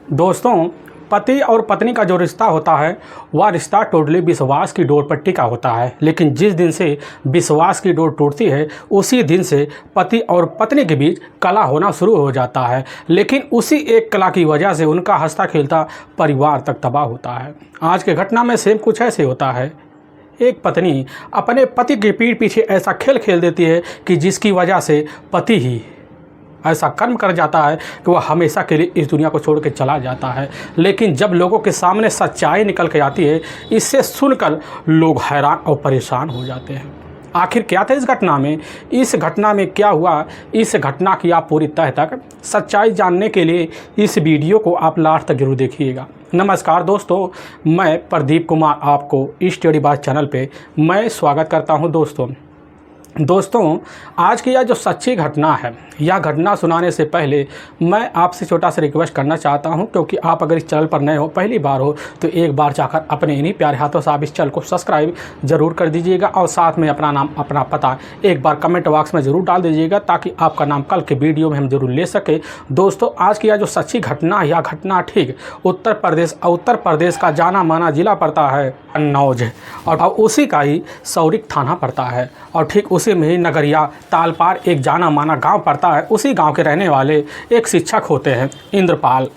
दोस्तों, पति और पत्नी का जो रिश्ता होता है वह रिश्ता टोटली विश्वास की डोर पर टिका होता है। लेकिन जिस दिन से विश्वास की डोर टूटती है उसी दिन से पति और पत्नी के बीच कलह होना शुरू हो जाता है। लेकिन उसी एक कलह की वजह से उनका हंसता खेलता परिवार तक तबाह होता है। आज के घटना में सेम कुछ ऐसे होता है। एक पत्नी अपने पति के पीठ पीछे ऐसा खेल खेल देती है कि जिसकी वजह से पति ही ऐसा कर्म कर जाता है कि वह हमेशा के लिए इस दुनिया को छोड़ के चला जाता है। लेकिन जब लोगों के सामने सच्चाई निकल के आती है, इससे सुनकर लोग हैरान और परेशान हो जाते हैं। आखिर क्या था इस घटना में, इस घटना में क्या हुआ, इस घटना की आप पूरी तह तक सच्चाई जानने के लिए इस वीडियो को आप लास्ट तक जरूर देखिएगा। नमस्कार दोस्तों, मैं प्रदीप कुमार आपको स्टडी बाज चैनल पे मैं स्वागत करता हूं। दोस्तों, आज की यह जो सच्ची घटना है, यह घटना सुनाने से पहले मैं आपसे छोटा सा रिक्वेस्ट करना चाहता हूं, क्योंकि आप अगर इस चैनल पर नए हो, पहली बार हो, तो एक बार जाकर अपने इन्हीं प्यारे हाथों से आप इस चैनल को सब्सक्राइब जरूर कर दीजिएगा और साथ में अपना नाम अपना पता एक बार कमेंट बॉक्स में ज़रूर डाल दीजिएगा, ताकि आपका नाम कल के वीडियो में हम जरूर ले सके। दोस्तों, आज की यह जो सच्ची घटना, यह घटना ठीक उत्तर प्रदेश का जाना माना जिला पड़ता है कन्नौज, और उसी का ही सौरिक थाना पड़ता है, और ठीक उसी में ही नगरिया तालपार एक जाना माना गांव पड़ता है। उसी गांव के रहने वाले एक शिक्षक होते हैं इंद्रपाल,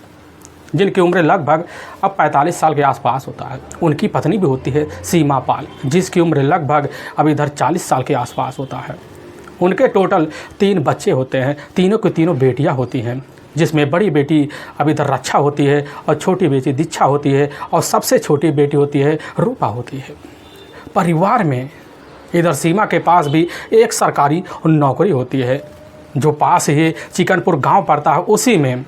जिनकी उम्र लगभग अब 45 साल के आसपास होता है। उनकी पत्नी भी होती है सीमा पाल, जिसकी उम्र लगभग अब इधर 40 साल के आसपास होता है। उनके टोटल 3 बच्चे होते हैं, तीनों की तीनों बेटियां होती हैं, जिसमें बड़ी बेटी अब इधर रक्षा होती है और छोटी बेटी दीक्षा होती है और सबसे छोटी बेटी होती है रूपा होती है। परिवार में इधर सीमा के पास भी एक सरकारी नौकरी होती है, जो पास ही चिकनपुर गांव पड़ता है। उसी में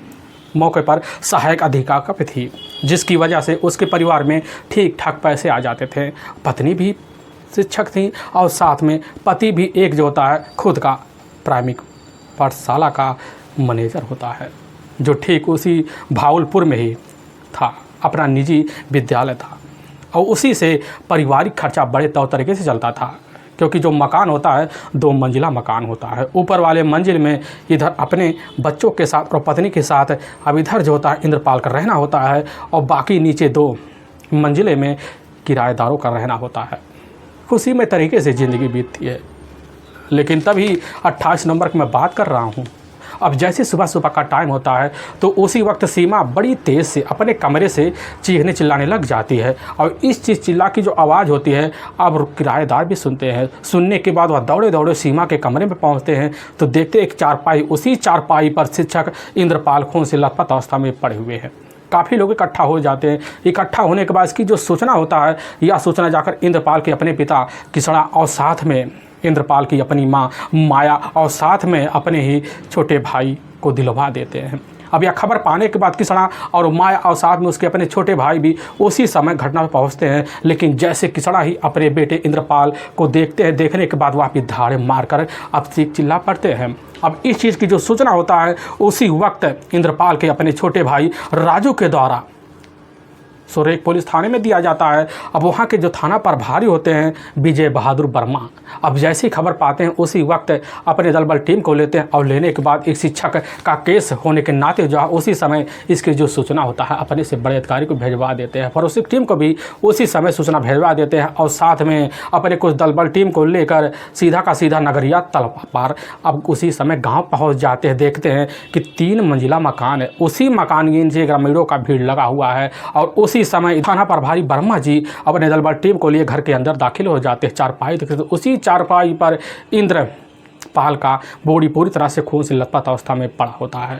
मौके पर सहायक अध्यापक थी, जिसकी वजह से उसके परिवार में ठीक ठाक पैसे आ जाते थे। पत्नी भी शिक्षक थी और साथ में पति भी एक जो होता है खुद का प्राथमिक पाठशाला का मैनेजर होता है, जो ठीक उसी भावलपुर में ही था, अपना निजी विद्यालय था, और उसी से पारिवारिक खर्चा बड़े तौर तरीके से चलता था। क्योंकि जो मकान होता है 2 मंजिला मकान होता है। ऊपर वाले मंजिल में इधर अपने बच्चों के साथ और पत्नी के साथ अब इधर जो होता है इंद्रपाल का रहना होता है, और बाकी नीचे 2 मंजिले में किराएदारों का रहना होता है। खुशी में तरीके से ज़िंदगी बीतती है। लेकिन तभी 28 नंबर की मैं बात कर रहा हूँ। अब जैसे सुबह सुबह का टाइम होता है तो उसी वक्त सीमा बड़ी तेज़ से अपने कमरे से चीखने चिल्लाने लग जाती है, और इस चिल्ला की जो आवाज़ होती है अब किराएदार भी सुनते हैं। सुनने के बाद वह दौड़े दौड़े सीमा के कमरे में पहुंचते हैं तो देखते एक चारपाई, उसी चारपाई पर शिक्षक इंद्रपाल खून से लथपथ अवस्था में पड़े हुए हैं। काफ़ी लोग इकट्ठा हो जाते हैं। इकट्ठा होने के बाद इसकी जो सूचना होता है, यह सूचना जाकर इंद्रपाल के अपने पिता किसड़ा और साथ में इंद्रपाल की अपनी माँ माया और साथ में अपने ही छोटे भाई को दिलवा देते हैं। अब यह खबर पाने के बाद किसड़ा और माया और साथ में उसके अपने छोटे भाई भी उसी समय घटना पर पहुंचते हैं। लेकिन जैसे किसड़ा ही अपने बेटे इंद्रपाल को देखते हैं, देखने के बाद वह भी धाड़े मारकर अब चीख चिल्ला पड़ते हैं। अब इस चीज़ की जो सूचना होता है उसी वक्त इंद्रपाल के अपने छोटे भाई राजू के द्वारा सुरेख पुलिस थाने में दिया जाता है। अब वहाँ के जो थाना प्रभारी होते हैं विजय बहादुर वर्मा, अब जैसी खबर पाते हैं उसी वक्त अपने दल बल टीम को लेते हैं, और लेने के बाद एक शिक्षक का केस होने के नाते जो है उसी समय इसकी जो सूचना होता है अपने से बड़े अधिकारी को भेजवा देते हैं। फॉरेंसिक टीम को भी उसी समय सूचना भेजवा देते हैं, और साथ में अपने कुछ दल बल टीम को लेकर सीधा का सीधा नगरिया तालपार अब उसी समय गाँव पहुँच जाते हैं। देखते हैं कि 3 मंजिला मकान है, उसी मकान के नीचे ग्रामीणों का भीड़ लगा हुआ है, और उसी समय थाना प्रभारी वर्मा जी अपने दलबल टीम को लिए घर के अंदर दाखिल हो जाते हैं। चारपाई देखते तो उसी चारपाई पर इंद्रपाल का बॉडी पूरी तरह से खून से लथपथ अवस्था में पड़ा होता है।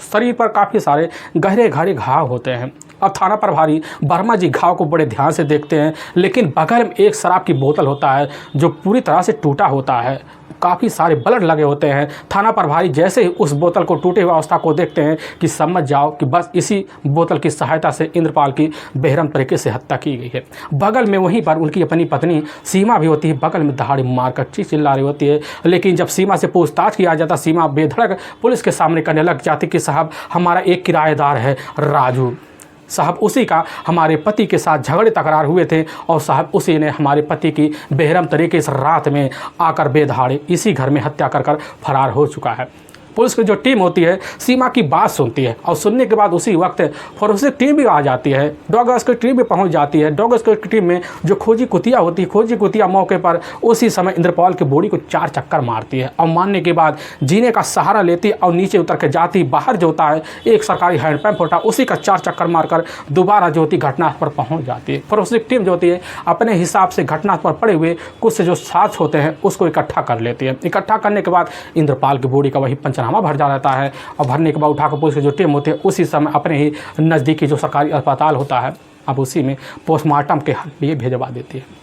शरीर पर काफ़ी सारे गहरे गहरे घाव होते हैं। अब थाना प्रभारी वर्मा जी घाव को बड़े ध्यान से देखते हैं, लेकिन बगल में एक शराब की बोतल होता है जो पूरी तरह से टूटा होता है, काफ़ी सारे ब्लड लगे होते हैं। थाना प्रभारी जैसे ही उस बोतल को टूटे हुए अवस्था को देखते हैं कि समझ जाओ कि बस इसी बोतल की सहायता से इंद्रपाल की बेरहम तरीके से हत्या की गई है। बगल में वहीं पर उनकी अपनी पत्नी सीमा भी होती है, बगल में दहाड़ी मारकर चिल्ला रही होती है। लेकिन जब सीमा से पूछताछ किया जाता, सीमा बेधड़क पुलिस के सामने करने लग जाती कि साहब हमारा एक किराएदार है राजू साहब, उसी का हमारे पति के साथ झगड़े तकरार हुए थे, और साहब उसी ने हमारे पति की बेरहम तरीके से रात में आकर बेदहाड़े इसी घर में हत्या कर फरार हो चुका है। पुलिस की जो टीम होती है सीमा की बात सुनती है और सुनने के बाद उसी वक्त फोरेंसिक टीम भी आ जाती है, डॉग रेस्क्यू टीम भी पहुंच जाती है। डॉग रेस्क्यू टीम में जो खोजी कुतिया होती है, खोजी कुतिया मौके पर उसी समय इंद्रपाल की बॉडी को 4 चक्कर मारती है और मारने के बाद जीने का सहारा लेती है और नीचे उतर के जाती। बाहर जो होता है एक सरकारी हैंडपम्प होता है, उसी का 4 चक्कर मारकर दोबारा जो होती घटना पर पहुँच जाती है। फोरेंसिक टीम जो होती है अपने हिसाब से घटना पर पड़े हुए कुछ जो साक्ष्य होते हैं उसको इकट्ठा कर लेती है। इकट्ठा करने के बाद इंद्रपाल की बॉडी का वही पंचनामा भर जाता है और भरने के बाद उठाकर पुलिस की जो टीम होती है उसी समय अपने ही नज़दीकी जो सरकारी अस्पताल होता है अब उसी में पोस्टमार्टम के लिए भेजवा देती है।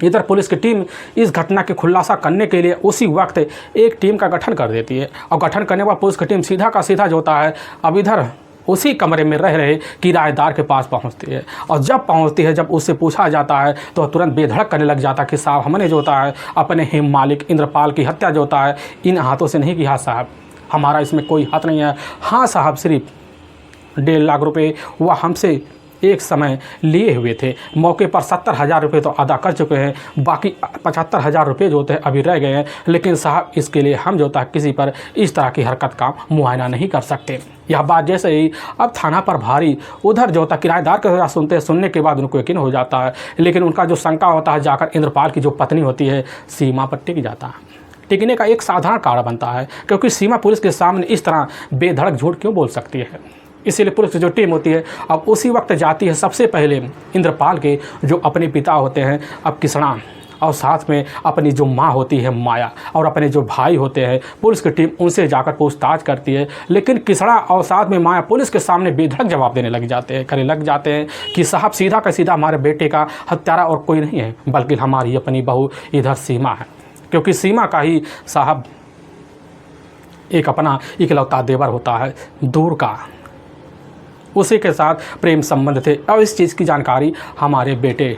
इधर पुलिस की टीम इस घटना के खुलासा करने के लिए उसी वक्त एक टीम का गठन कर देती है और गठन करने के बाद पुलिस की टीम सीधा का सीधा जो होता है अब इधर उसी कमरे में रह रहे किराएदार के पास पहुंचती है और जब पहुंचती है जब उससे पूछा जाता है तो तुरंत बेधड़क करने लग जाता है कि साहब हमने जो होता है अपने ही मालिक इंद्रपाल की हत्या जो होता है इन हाथों से नहीं किया साहब, हमारा इसमें कोई हाथ नहीं है। हाँ साहब, सिर्फ 1.5 लाख रुपये वह हमसे एक समय लिए हुए थे, मौके पर 70,000 रुपये तो अदा कर चुके हैं, बाकी 75,000 रुपये जो होते हैं अभी रह गए हैं। लेकिन साहब इसके लिए हम जो होता है किसी पर इस तरह की हरकत का मुआयना नहीं कर सकते। यह बात जैसे ही अब थाना पर भारी उधर जो होता है किराएदार का सुनने के बाद उनको यकीन हो जाता है, लेकिन उनका जो शंका होता है जाकर इंद्रपाल की जो पत्नी होती है सीमा पर टिक जाता है। टिकने का एक साधारण कारण बनता है क्योंकि सीमा पुलिस के सामने इस तरह बेधड़क झूठ क्यों बोल सकती है। इसीलिए पुलिस की जो टीम होती है अब उसी वक्त जाती है सबसे पहले इंद्रपाल के जो अपने पिता होते हैं अब किसना और साथ में अपनी जो माँ होती है माया और अपने जो भाई होते हैं पुलिस की टीम उनसे जाकर पूछताछ करती है। लेकिन किसना और साथ में माया पुलिस के सामने बेधड़क जवाब देने लग जाते हैं कि साहब सीधा का सीधा हमारे बेटे का हत्यारा और कोई नहीं है बल्कि हमारी अपनी बहू इधर सीमा है, क्योंकि सीमा का ही साहब एक अपना इकलौता देवर होता है दूर का, उसी के साथ प्रेम संबंध थे और इस चीज़ की जानकारी हमारे बेटे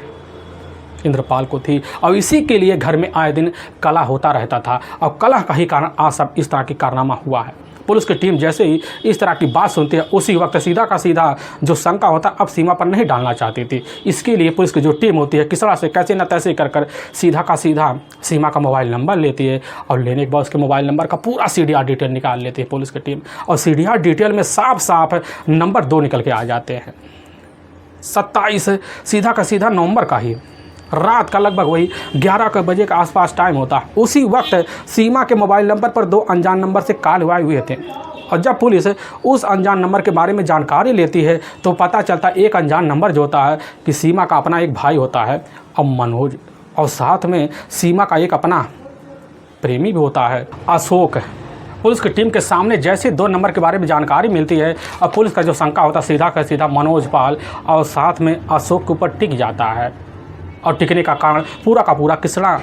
इंद्रपाल को थी और इसी के लिए घर में आए दिन कलह होता रहता था और कलह का ही कारण आज सब इस तरह की कारनामा हुआ है। पुलिस की टीम जैसे ही इस तरह की बात सुनती है उसी वक्त सीधा का सीधा जो शंका होता अब सीमा पर नहीं डालना चाहती थी। इसके लिए पुलिस की जो टीम होती है किसरा से कैसे न तैसे कर सीधा का सीधा सीमा का मोबाइल नंबर लेती है और लेने के बाद उसके मोबाइल नंबर का पूरा CDR डिटेल निकाल लेती है पुलिस की टीम और CDR डिटेल में साफ साफ नंबर 2 निकल के आ जाते हैं। 27 सीधा का सीधा नवंबर का ही रात का लगभग वही 11 बजे के आसपास टाइम होता है। उसी वक्त सीमा के मोबाइल नंबर पर 2 अनजान नंबर से कॉल हुए थे और जब पुलिस उस अनजान नंबर के बारे में जानकारी लेती है तो पता चलता है एक अनजान नंबर जो होता है कि सीमा का अपना एक भाई होता है और मनोज और साथ में सीमा का एक अपना प्रेमी भी होता है अशोक। पुलिस की टीम के सामने जैसे 2 नंबर के बारे में जानकारी मिलती है और पुलिस का जो शंका होता है सीधा का सीधा मनोज पाल और साथ में अशोक के ऊपर टिक जाता है और टिकने का कारण पूरा का पूरा किसना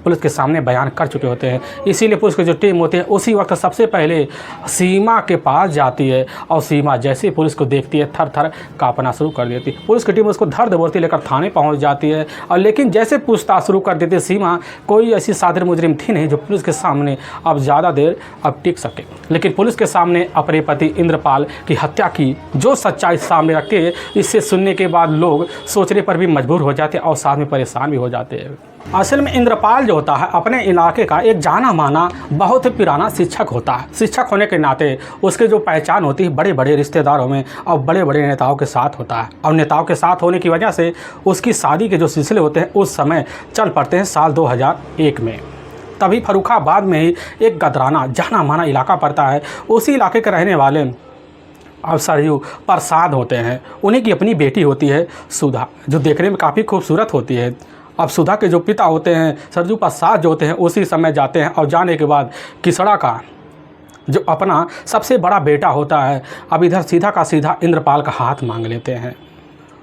पुलिस के सामने बयान कर चुके होते हैं। इसीलिए पुलिस की जो टीम होती है उसी वक्त सबसे पहले सीमा के पास जाती है और सीमा जैसे पुलिस को देखती है थर थर कांपना शुरू कर देती है। पुलिस की टीम उसको धर दबोचती लेकर थाने पहुंच जाती है और लेकिन जैसे पूछताछ शुरू कर देती है सीमा कोई ऐसी सादर मुजरिम थी नहीं जो पुलिस के सामने अब ज़्यादा देर अब टिक सके। लेकिन पुलिस के सामने अपने पति इंद्रपाल की हत्या की जो सच्चाई सामने रखते हैं इससे सुनने के बाद लोग सोचने पर भी मजबूर हो जाते हैं और साथ में परेशान भी हो जाते हैं। असल में इंद्रपाल जो होता है अपने इलाके का एक जाना माना बहुत ही पुराना शिक्षक होता है। शिक्षक होने के नाते उसके जो पहचान होती है बड़े बड़े रिश्तेदारों में और बड़े बड़े नेताओं के साथ होता है और नेताओं के साथ होने की वजह से उसकी शादी के जो सिलसिले होते हैं उस समय चल पड़ते हैं साल 2001 में। तभी फर्रुखाबाद में ही एक गदराना जाना माना इलाका पड़ता है। उसी इलाके के रहने वाले अब सरयू प्रसाद होते हैं, उन्हीं की अपनी बेटी होती है सुधा जो देखने में काफ़ी खूबसूरत होती है। अब सुधा के जो पिता होते हैं सरजू प्रसाद जो होते हैं उसी समय जाते हैं और जाने के बाद किसड़ा का जो अपना सबसे बड़ा बेटा होता है अब इधर सीधा का सीधा इंद्रपाल का हाथ मांग लेते हैं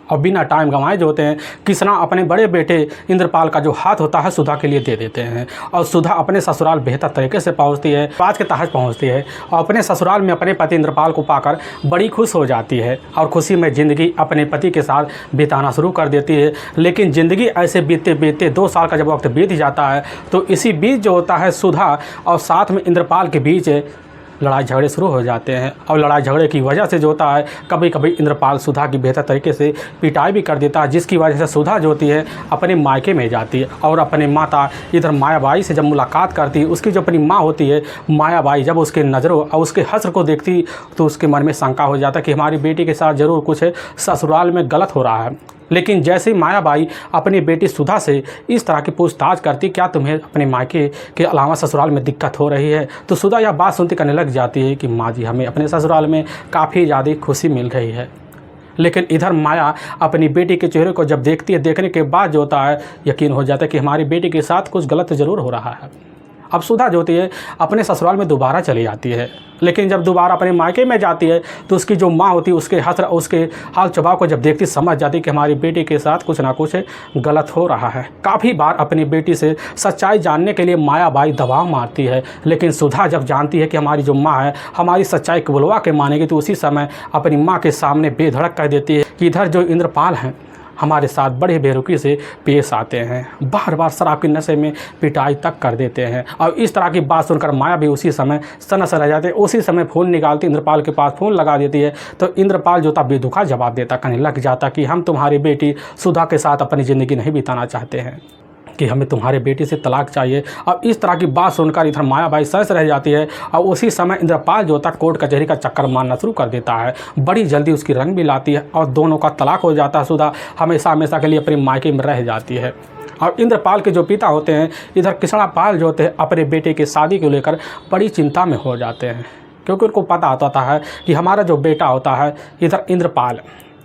और बिना टाइम गंवाए जो होते हैं किसना अपने बड़े बेटे इंद्रपाल का जो हाथ होता है सुधा के लिए दे देते हैं और सुधा अपने ससुराल बेहतर तरीके से पहुंचती है, बात के तहत पहुंचती है और अपने ससुराल में अपने पति इंद्रपाल को पाकर बड़ी खुश हो जाती है और खुशी में ज़िंदगी अपने पति के साथ बिताना शुरू कर देती है। लेकिन ज़िंदगी ऐसे बीतते बीतते 2 साल का जब वक्त बीत जाता है तो इसी बीच जो होता है सुधा और साथ में इंद्रपाल के बीच लड़ाई झगड़े शुरू हो जाते हैं और लड़ाई झगड़े की वजह से जो होता है कभी कभी इंद्रपाल सुधा की बेहतर तरीके से पिटाई भी कर देता है, जिसकी वजह से सुधा जो होती है अपने मायके में जाती है और अपने माता इधर मायाबाई से जब मुलाकात करती है, उसकी जो अपनी माँ होती है मायाबाई जब उसके नज़रों और उसके हस्र को देखती तो उसके मन में शंका हो जाता कि हमारी बेटी के साथ ज़रूर कुछ ससुराल में गलत हो रहा है। लेकिन जैसे ही मायाबाई अपनी बेटी सुधा से इस तरह की पूछताछ करती, क्या तुम्हें अपने मायके के अलावा ससुराल में दिक्कत हो रही है, तो सुधा यह बात सुनती कहने लग जाती है कि माँ जी, हमें अपने ससुराल में काफ़ी ज़्यादा खुशी मिल रही है। लेकिन इधर माया अपनी बेटी के चेहरे को जब देखती है, देखने के बाद जो होता है यकीन हो जाता है कि हमारी बेटी के साथ कुछ गलत ज़रूर हो रहा है। अब सुधा जो होती है अपने ससुराल में दोबारा चली जाती है, लेकिन जब दोबारा अपने मायके में जाती है तो उसकी जो माँ होती है उसके उसके हाल चबाव को जब देखती समझ जाती कि हमारी बेटी के साथ कुछ ना कुछ गलत हो रहा है। काफ़ी बार अपनी बेटी से सच्चाई जानने के लिए मायाबाई दबाव मारती है, लेकिन सुधा जब जानती है कि हमारी जो माँ है हमारी सच्चाई को बुलवा के मानेगी तो उसी समय अपनी माँ के सामने बेधड़क कह देती है कि इधर जो इंद्रपाल हैं हमारे साथ बड़े बेरुखी से पेश आते हैं, बार बार शराब के नशे में पिटाई तक कर देते हैं। और इस तरह की बात सुनकर माया भी उसी समय सनस रह जाते हैं। उसी समय फ़ोन निकालती, इंद्रपाल के पास फ़ोन लगा देती है तो इंद्रपाल जो था बेदुखा जवाब देता, कहने लग जाता कि हम तुम्हारी बेटी सुधा के साथ अपनी ज़िंदगी नहीं बिताना चाहते हैं, कि हमें तुम्हारे बेटी से तलाक चाहिए। अब इस तरह की बात सुनकर इधर मायाबाई सहस रह जाती है और उसी समय इंद्रपाल जो था कोर्ट कचहरी का चक्कर मारना शुरू कर देता है। बड़ी जल्दी उसकी रंग भी लाती है और दोनों का तलाक हो जाता है। सुधा हमेशा हमेशा के लिए अपने मायके में रह जाती है। और इंद्रपाल के जो पिता होते हैं इधर किसणापाल जो होते हैं अपने बेटे की शादी को लेकर बड़ी चिंता में हो जाते हैं, क्योंकि उनको पता होता है कि हमारा जो बेटा होता है इधर इंद्रपाल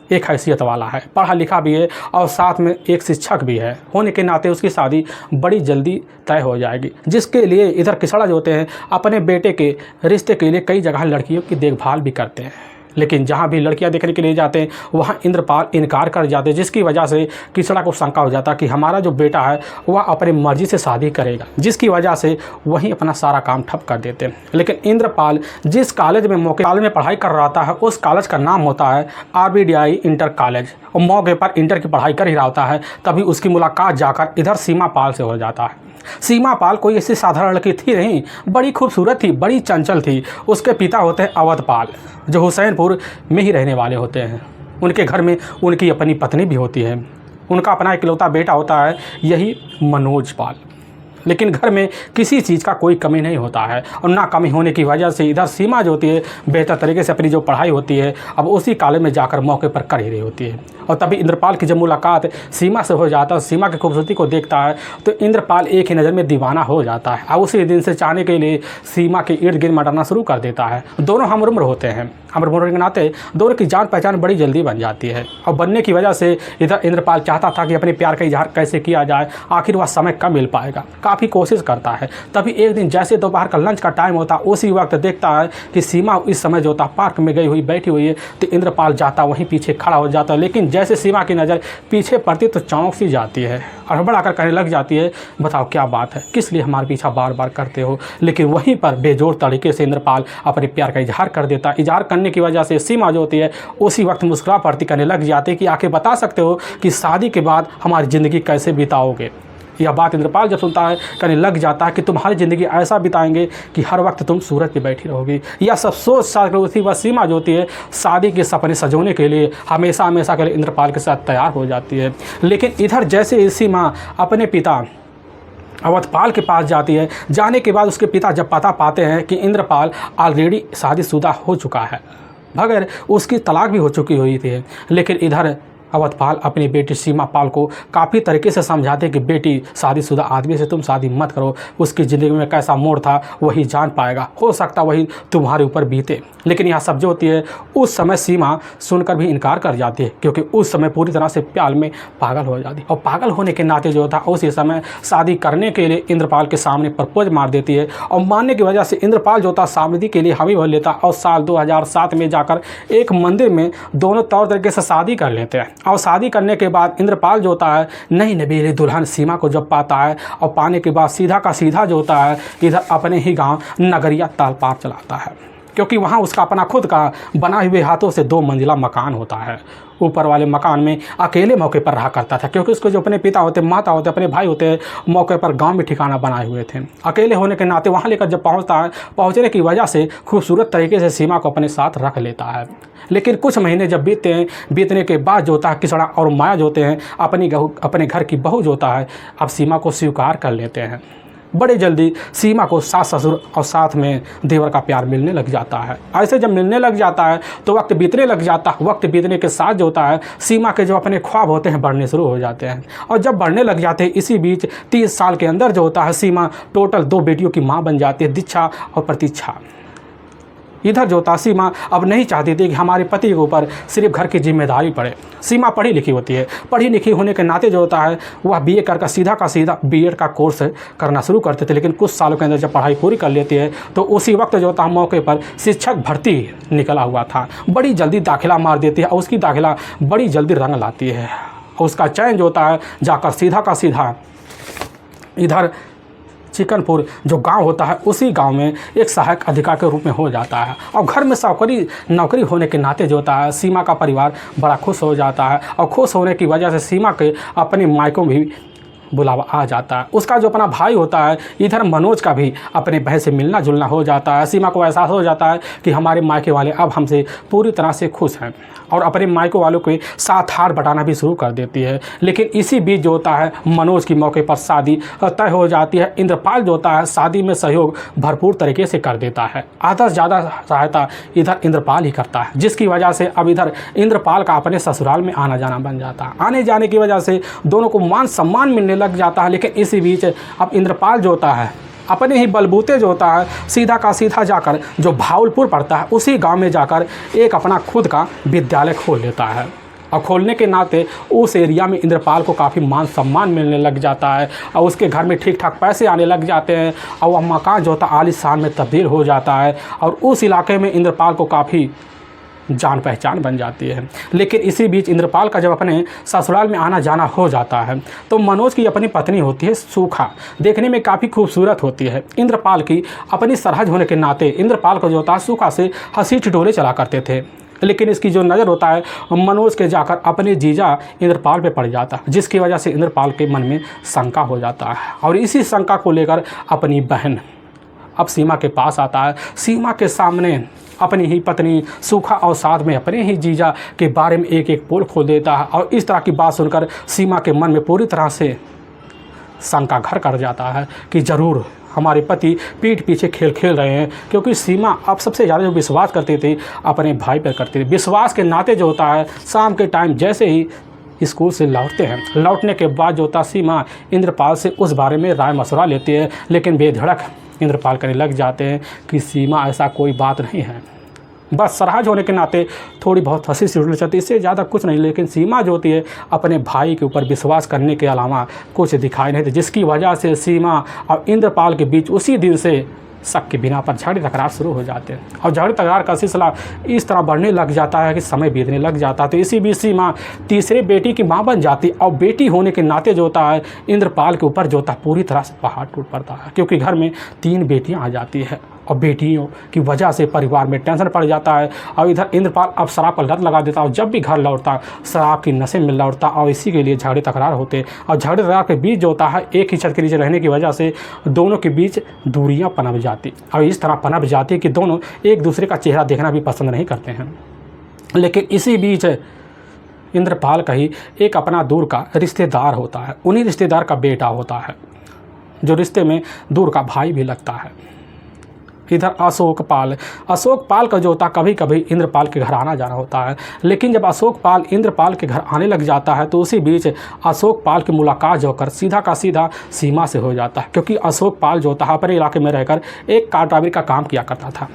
एक हैसियत वाला है, पढ़ा लिखा भी है और साथ में एक शिक्षक भी है, होने के नाते उसकी शादी बड़ी जल्दी तय हो जाएगी। जिसके लिए इधर किसड़ा जो होते हैं अपने बेटे के रिश्ते के लिए कई जगह लड़कियों की देखभाल भी करते हैं, लेकिन जहाँ भी लड़कियाँ देखने के लिए जाते हैं वहाँ इंद्रपाल इनकार कर जाते हैं, जिसकी वजह से किसड़ा को शंका हो जाता कि हमारा जो बेटा है वह अपनी मर्जी से शादी करेगा, जिसकी वजह से वहीं अपना सारा काम ठप कर देते हैं। लेकिन इंद्रपाल जिस कॉलेज में पढ़ाई कर रहा था उस कॉलेज का नाम होता है RBDI इंटर कॉलेज, और मौके पर इंटर की पढ़ाई कर ही रहा होता है तभी उसकी मुलाकात जाकर इधर सीमा पाल से हो जाता है। सीमा पाल कोई ऐसी साधारण लड़की थी नहीं, बड़ी खूबसूरत थी, बड़ी चंचल थी। उसके पिता होते हैं अवधपाल जो हुसैनपुर में ही रहने वाले होते हैं। उनके घर में उनकी अपनी पत्नी भी होती है, उनका अपना इकलौता बेटा होता है यही मनोज पाल। लेकिन घर में किसी चीज़ का कोई कमी नहीं होता है और ना कमी होने की वजह से इधर सीमा जो होती है बेहतर तरीके से अपनी जो पढ़ाई होती है अब उसी कॉलेज में जाकर मौके पर कर ही रही होती है। और तभी इंद्रपाल की जब मुलाकात सीमा से हो जाता है, सीमा की खूबसूरती को देखता है तो इंद्रपाल एक ही नज़र में दीवाना हो जाता है और उसी दिन से चाहने के लिए सीमा के इर्द गिर्द मटरना शुरू कर देता है। दोनों हमउम्र होते हैं, हमउम्र के नाते दोनों की जान पहचान बड़ी जल्दी बन जाती है और बनने की वजह से इधर इंद्रपाल चाहता था कि अपने प्यार का इजहार कैसे किया जाए, आखिर वह समय कब मिल पाएगा, काफ़ी कोशिश करता है। तभी एक दिन जैसे दोपहर का लंच का टाइम होता उसी वक्त देखता है कि सीमा इस समय जो होता पार्क में गई हुई बैठी हुई है, तो इंद्रपाल जाता वहीं पीछे खड़ा हो जाता है। लेकिन जैसे सीमा की नज़र पीछे पड़ती तो चौंक सी जाती है और हड़बड़ाकर कहने लग जाती है, बताओ क्या बात है, किस लिए हमारे पीछा बार बार करते हो। लेकिन वहीं पर बेजोड़ तरीके से इंद्रपाल अपने प्यार का इजहार कर देता। इजहार करने की वजह से सीमा जो होती है उसी वक्त मुस्कुरा पड़ती, कहने लग जाती कि आखिर बता सकते हो कि शादी के बाद हमारी ज़िंदगी कैसे बिताओगे। यह बात इंद्रपाल जब सुनता है कहने लग जाता है कि तुम्हारी ज़िंदगी ऐसा बिताएंगे कि हर वक्त तुम सूरज पे बैठी रहोगी। यह सब सोच साथ उसी वह सीमा जो होती है शादी के सपने सजोने के लिए हमेशा हमेशा के लिए इंद्रपाल के साथ तैयार हो जाती है। लेकिन इधर जैसे सीमा अपने पिता अवधपाल के पास जाती है, जाने के बाद उसके पिता जब पता पाते हैं कि इंद्रपाल ऑलरेडी शादीशुदा हो चुका है, मगर उसकी तलाक भी हो चुकी हुई थी। लेकिन इधर अवधपाल अपनी बेटी सीमा पाल को काफ़ी तरीके से समझाते कि बेटी शादीशुदा आदमी से तुम शादी मत करो, उसकी ज़िंदगी में कैसा मोड़ था वही जान पाएगा, हो सकता वही तुम्हारे ऊपर बीते। लेकिन यह सब जो होती है उस समय सीमा सुनकर भी इनकार कर जाती है, क्योंकि उस समय पूरी तरह से प्यार में पागल हो जाती है और पागल होने के नाते जो था उसी समय शादी करने के लिए इंद्रपाल के सामने प्रपोज मार देती है। और मानने की वजह से इंद्रपाल जो था शादी के लिए हामी भर लेता और साल 2007 में जाकर एक मंदिर में दोनों तौर तरीके से शादी कर लेते हैं। और शादी करने के बाद इंद्रपाल जो होता है नई नबीली दुल्हन सीमा को जब पाता है और पाने के बाद सीधा का सीधा जो होता है इधर अपने ही गांव नगरिया तालपार चलाता है, क्योंकि वहाँ उसका अपना खुद का बना हुए हाथों से 2 मंजिला मकान होता है। ऊपर वाले मकान में अकेले मौके पर रहा करता था, क्योंकि उसको जो अपने पिता होते, माता होते, अपने भाई होते मौके पर गांव में ठिकाना बनाए हुए थे। अकेले होने के नाते वहाँ लेकर जब पहुँचता है, पहुँचने की वजह से खूबसूरत तरीके से सीमा को अपने साथ रख लेता है। लेकिन कुछ महीने जब बीतते हैं, बीतने के बाद जो होता है किसड़ा और माया जो होते हैं अपने घर की बहू जो होता है अब सीमा को स्वीकार कर लेते हैं। बड़े जल्दी सीमा को सास ससुर और साथ में देवर का प्यार मिलने लग जाता है। ऐसे जब मिलने लग जाता है तो वक्त बीतने लग जाता है। वक्त बीतने के साथ जो होता है सीमा के जो अपने ख्वाब होते हैं बढ़ने शुरू हो जाते हैं, और जब बढ़ने लग जाते हैं इसी बीच 30 साल के अंदर जो होता है सीमा टोटल 2 बेटियों की माँ बन जाती है, दीक्षा और प्रतीक्षा। इधर जो होता सीमा अब नहीं चाहती थी कि हमारे पति के ऊपर सिर्फ घर की जिम्मेदारी पड़े। सीमा पढ़ी लिखी होती है, पढ़ी लिखी होने के नाते जो होता है वह बीए कर सीधा का सीधा बीएड का कोर्स करना शुरू करते थे। लेकिन कुछ सालों के अंदर जब पढ़ाई पूरी कर लेती है तो उसी वक्त जो होता है मौके पर शिक्षक भर्ती निकला हुआ था, बड़ी जल्दी दाखिला मार देती है और उसकी दाखिला बड़ी जल्दी रंग लाती है। और उसका चयन जो होता है जाकर सीधा का सीधा इधर चिकनपुर जो गांव होता है उसी गांव में एक सहायक अधिकारी के रूप में हो जाता है। और घर में नौकरी होने के नाते जो होता है सीमा का परिवार बड़ा खुश हो जाता है, और खुश होने की वजह से सीमा के अपने मायकों में भी बुलावा आ जाता है। उसका जो अपना भाई होता है इधर मनोज का भी अपने बहन से मिलना जुलना हो जाता है। सीमा को एहसास हो जाता है कि हमारे मायके वाले अब हमसे पूरी तरह से खुश हैं, और अपने मायके वालों के साथ हार बटाना भी शुरू कर देती है। लेकिन इसी बीच जो होता है मनोज की मौके पर शादी तय हो जाती है। इंद्रपाल जो होता है शादी में सहयोग भरपूर तरीके से कर देता है। आधा से ज़्यादा सहायता इधर इंद्रपाल ही करता है, जिसकी वजह से अब इधर इंद्रपाल का अपने ससुराल में आना जाना बन जाता है। आने जाने की वजह से दोनों को मान सम्मान मिलने लग जाता है। लेकिन इसी बीच अब इंद्रपाल जो होता है अपने ही बलबूते जो होता है सीधा का सीधा जाकर जो भावलपुर पड़ता है उसी गांव में जाकर एक अपना खुद का विद्यालय खोल लेता है। और खोलने के नाते उस एरिया में इंद्रपाल को काफ़ी मान सम्मान मिलने लग जाता है, और उसके घर में ठीक ठाक पैसे आने लग जाते हैं, और वह मकान जो होता है आलीशान में तब्दील हो जाता है, और उस इलाके में इंद्रपाल को काफ़ी जान पहचान बन जाती है। लेकिन इसी बीच इंद्रपाल का जब अपने ससुराल में आना जाना हो जाता है तो मनोज की अपनी पत्नी होती है सूखा, देखने में काफ़ी खूबसूरत होती है। इंद्रपाल की अपनी सरहद होने के नाते इंद्रपाल को जो होता है सूखा से हंसी ठिठोले चला करते थे। लेकिन इसकी जो नज़र होता है मनोज के जाकर अपने जीजा इंद्रपाल पे पड़ जाता है, जिसकी वजह से इंद्रपाल के मन में शंका हो जाता है। और इसी शंका को लेकर अपनी बहन अब सीमा के पास आता है। सीमा के सामने अपनी ही पत्नी सूखा और साथ में अपने ही जीजा के बारे में एक एक पोल खोल देता है, और इस तरह की बात सुनकर सीमा के मन में पूरी तरह से शंका घर कर जाता है कि ज़रूर हमारे पति पीठ पीछे खेल खेल रहे हैं। क्योंकि सीमा अब सबसे ज़्यादा जो विश्वास करती थी अपने भाई पर करती थी। विश्वास के नाते जो होता है शाम के टाइम जैसे ही स्कूल से लौटते हैं, लौटने के बाद जो होता सीमा इंद्रपाल से उस बारे में राय मशवरा लेती है। लेकिन बेधड़क इंद्रपाल करने लग जाते हैं कि सीमा ऐसा कोई बात नहीं है, बस सरहद होने के नाते थोड़ी बहुत हंसी से चलती, इससे ज़्यादा कुछ नहीं। लेकिन सीमा जो होती है अपने भाई के ऊपर विश्वास करने के अलावा कुछ दिखाई नहीं देती, जिसकी वजह से सीमा और इंद्रपाल के बीच उसी दिन से शक के बिना पर झगड़े तकरार शुरू हो जाते हैं। और झगड़े तकरार का सिलसिला इस तरह बढ़ने लग जाता है कि समय बीतने लग जाता है। तो इसी बीच सीमा तीसरे बेटी की माँ बन जाती, और बेटी होने के नाते जो होता है इंद्रपाल के ऊपर जो होता है पूरी तरह से पहाड़ टूट पड़ता है। क्योंकि घर में 3 बेटियाँ आ जाती है, और बेटियों की वजह से परिवार में टेंशन पड़ जाता है। और इधर इंद्रपाल अब शराब का लत लगा देता है, और जब भी घर लौटता शराब की नशे में लौटता, और इसी के लिए झगड़े तकरार होते। और झगड़े तकरार के बीच जो होता है एक ही छत के नीचे रहने की वजह से दोनों के बीच दूरियां पनप जाती, और इस तरह पनप जाती कि दोनों एक दूसरे का चेहरा देखना भी पसंद नहीं करते हैं। लेकिन इसी बीच इंद्रपाल का ही एक अपना दूर का रिश्तेदार होता है, उन्हीं रिश्तेदार का बेटा होता है जो रिश्ते में दूर का भाई भी लगता है। इधर अशोक पाल का जो होता कभी कभी इंद्रपाल के घर आना जाना होता है। लेकिन जब अशोक पाल इंद्रपाल के घर आने लग जाता है तो उसी बीच अशोक पाल की मुलाकात जो होकर सीधा का सीधा सीमा से हो जाता है। क्योंकि अशोक पाल जो होता है अपने इलाके में रहकर एक कार ड्राइवर का काम किया करता था,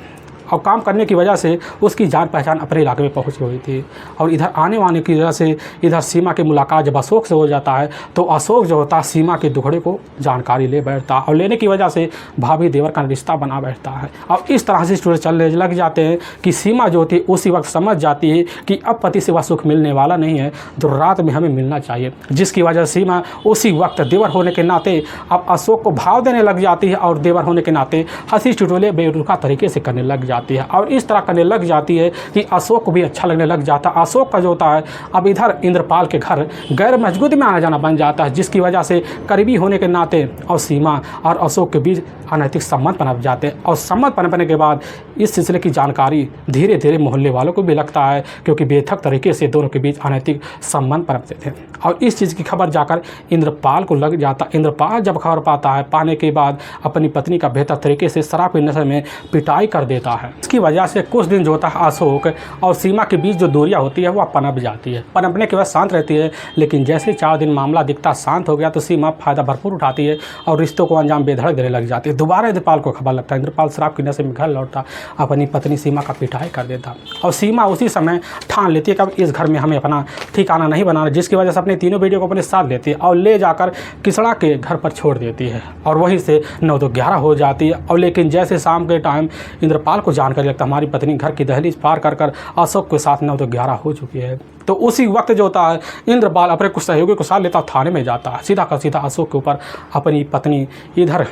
और काम करने की वजह से उसकी जान पहचान अपने इलाके में पहुंच गई थी। और इधर आने की वजह से इधर सीमा की मुलाकात जब अशोक से हो जाता है तो अशोक जो होता है सीमा के दुखड़े को जानकारी ले बैठता है, और लेने की वजह से भाभी देवर का रिश्ता बना बैठता है। और इस तरह से स्टोरी चलने लग जाते हैं कि सीमा जो होती है उसी वक्त समझ जाती है कि अब पति से वह सुख मिलने वाला नहीं है जो रात में हमें मिलना चाहिए, जिसकी वजह से सीमा उसी वक्त देवर होने के नाते अब अशोक को भाव देने लग जाती है, और देवर होने के नाते हंसी ठिठोले बेरुखा तरीके से करने लग जाती है और इस तरह करने लग जाती है कि अशोक को भी अच्छा लगने लग जाता है। अशोक का जो होता है अब इधर इंद्रपाल के घर गैर मजबूती में आना जाना बन जाता है, जिसकी वजह से करीबी होने के नाते और सीमा और अशोक के बीच अनैतिक संबंध पनप जाते हैं। और संबंध पनपने के बाद इस सिलसिले की जानकारी धीरे धीरे मोहल्ले वालों को भी लगता है, क्योंकि बेथक तरीके से दोनों के बीच अनैतिक संबंध पनपते थे। और इस चीज़ की खबर जाकर इंद्रपाल को लग जाता। इंद्रपाल जब खबर पाता है, पाने के बाद अपनी पत्नी का बेहतर तरीके से शराब के नशे में पिटाई कर देता है। इसकी वजह से कुछ दिन जो होता है अशोक और सीमा के बीच जो दूरियां होती है वह पनप जाती है। पनपने के बाद शांत रहती है, लेकिन जैसे 4 दिन मामला दिखता शांत हो गया तो सीमा फ़ायदा भरपूर उठाती है और रिश्तों को अंजाम बेधड़क देने लग जाती है। दोबारा इंद्रपाल को खबर लगता है। इंद्रपाल शराब के नशे में घर लौटता, अपनी पत्नी सीमा का पिटाई कर देता और सीमा उसी समय ठान लेती है कि अब इस घर में हमें अपना ठिकाना नहीं बनाना, जिसकी वजह से अपने तीनों बेटियों को अपने साथ लेती है और ले जाकर किसड़ा के घर पर छोड़ देती है और वहीं से 9 तो 11 हो जाती है। और लेकिन जैसे शाम के टाइम इंद्रपाल को जानकारी लगता हमारी पत्नी घर की दहलीज पार कर अशोक के साथ 9 तो 11 हो चुकी है, तो उसी वक्त जो होता है इंद्रपाल अपने कुछ सहयोगी को साथ लेता थाने में जाता है। सीधा का सीधा अशोक के ऊपर अपनी पत्नी इधर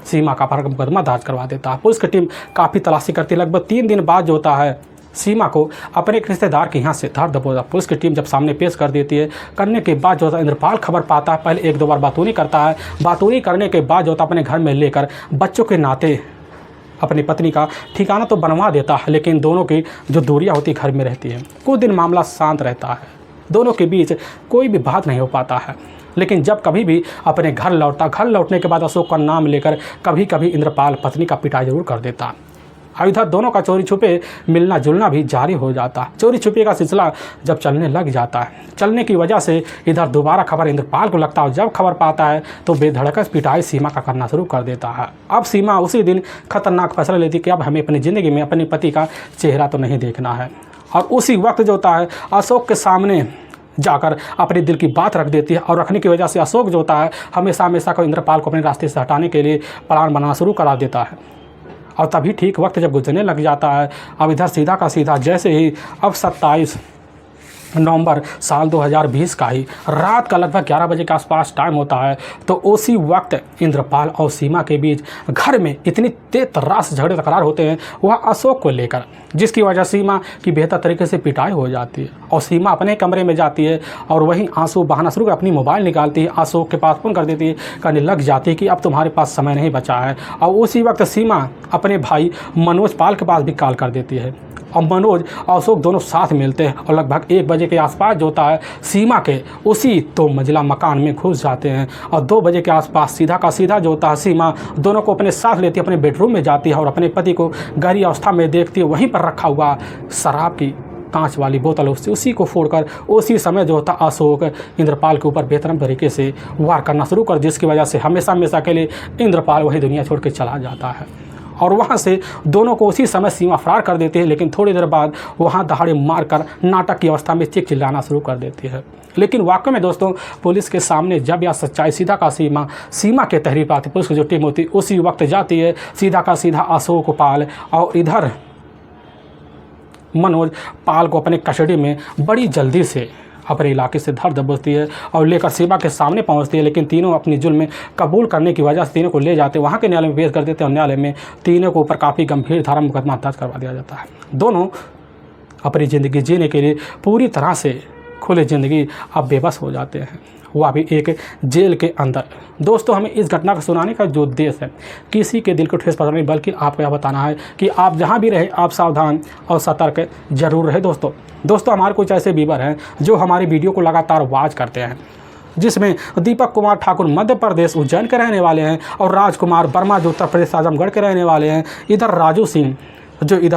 सीमा का पर मुकदमा दर्ज करवा देता है। पुलिस की टीम काफ़ी तलाशी करती है। लगभग 3 दिन बाद जो होता है सीमा को अपने एक रिश्तेदार के यहाँ से धर दबोचा पुलिस की टीम जब सामने पेश कर देती है। करने के बाद जो होता है इंद्रपाल खबर पाता है, पहले 1-2 बार बातूनी करता है। बातूनी करने के बाद जो होता है अपने घर में लेकर बच्चों के नाते अपनी पत्नी का ठिकाना तो बनवा देता है, लेकिन दोनों की जो दूरियां होती घर में रहती हैं। कुछ दिन मामला शांत रहता है, दोनों के बीच कोई भी बात नहीं हो पाता है। लेकिन जब कभी भी अपने घर लौटता, घर लौटने के बाद अशोक का नाम लेकर कभी कभी इंद्रपाल पत्नी का पिटाई जरूर कर देता। और इधर दोनों का चोरी छुपे मिलना जुलना भी जारी हो जाता। चोरी छुपे का सिलसिला जब चलने लग जाता है, चलने की वजह से इधर दोबारा खबर इंद्रपाल को लगता है। जब खबर पाता है तो बेधड़क पिटाई सीमा का करना शुरू कर देता है। अब सीमा उसी दिन खतरनाक फैसला लेती कि अब हमें अपनी ज़िंदगी में अपने पति का चेहरा तो नहीं देखना है। और उसी वक्त जो होता है अशोक के सामने जाकर अपने दिल की बात रख देती है और रखने की वजह से अशोक जो होता है हमेशा हमेशा को इंद्रपाल को अपने रास्ते से हटाने के लिए प्लान बनाना शुरू करा देता है। और तभी ठीक वक्त जब गुजरने लग जाता है, अब इधर सीधा का सीधा जैसे ही अब 27 नवंबर साल 2020 का ही रात का लगभग 11 बजे के आसपास टाइम होता है, तो उसी वक्त इंद्रपाल और सीमा के बीच घर में इतनी तेज तर्रार झगड़े तकरार होते हैं वह अशोक को लेकर, जिसकी वजह सीमा की बेहतर तरीके से पिटाई हो जाती है। और सीमा अपने कमरे में जाती है और वहीं आंसू बहाना शुरू कर अपनी मोबाइल निकालती है, अशोक के पास फ़ोन कर देती है, कहने लग जाती है कि अब तुम्हारे पास समय नहीं बचा है। और उसी वक्त सीमा अपने भाई मनोज पाल के पास भी कॉल कर देती है और मनोज और अशोक दोनों साथ मिलते हैं और लगभग 1 बजे के आसपास जो होता है सीमा के उसी 2 मंजिला मकान में घुस जाते हैं। और 2 बजे के आसपास सीधा का सीधा जो होता है सीमा दोनों को अपने साथ लेती है, अपने बेडरूम में जाती है और अपने पति को गहरी अवस्था में देखती है। वहीं पर रखा हुआ शराब की कांच वाली बोतल उसी को फोड़कर उसी समय जो होता अशोक इंद्रपाल के ऊपर बेहतरीन तरीके से वार करना शुरू कर, जिसकी वजह से हमेशा हमेशा के लिए इंद्रपाल वही दुनिया छोड़ के चला जाता है। और वहाँ से दोनों को उसी समय सीमा फरार कर देती है, लेकिन थोड़ी देर बाद वहाँ दहाड़े मारकर नाटक की अवस्था में चीख चिल्लाना शुरू कर देती है। लेकिन वाकई में दोस्तों पुलिस के सामने जब यह सच्चाई सीधा का सीमा के तहरीर पाती, पुलिस की जो टीम होती उसी वक्त जाती है सीधा का सीधा अशोक पाल और इधर मनोज पाल को अपने कस्टडी में बड़ी जल्दी से अपने इलाके से धर दबोचती है और लेकर सीमा के सामने पहुंचती है। लेकिन तीनों अपनी जुल्म में कबूल करने की वजह से तीनों को ले जाते वहाँ के न्यायालय में पेश कर देते हैं और न्यायालय में तीनों के ऊपर काफ़ी गंभीर धारा मुकदमा दर्ज करवा दिया जाता है। दोनों अपनी ज़िंदगी जीने के लिए पूरी तरह से खुली ज़िंदगी अब बेबस हो जाते हैं, वह भी एक जेल के अंदर। दोस्तों हमें इस घटना को सुनाने का जो उद्देश्य है किसी के दिल को ठेस पहुंचाना नहीं, बल्कि आपको यह बताना है कि आप जहां भी रहे आप सावधान और सतर्क जरूर रहे। दोस्तों हमारे कुछ ऐसे व्यूअर हैं जो हमारी वीडियो को लगातार वॉच करते हैं, जिसमें दीपक कुमार ठाकुर मध्य प्रदेश उज्जैन के रहने वाले हैं और राजकुमार वर्मा जो उत्तर प्रदेश आजमगढ़ के रहने वाले हैं। इधर राजू सिंह जो इधर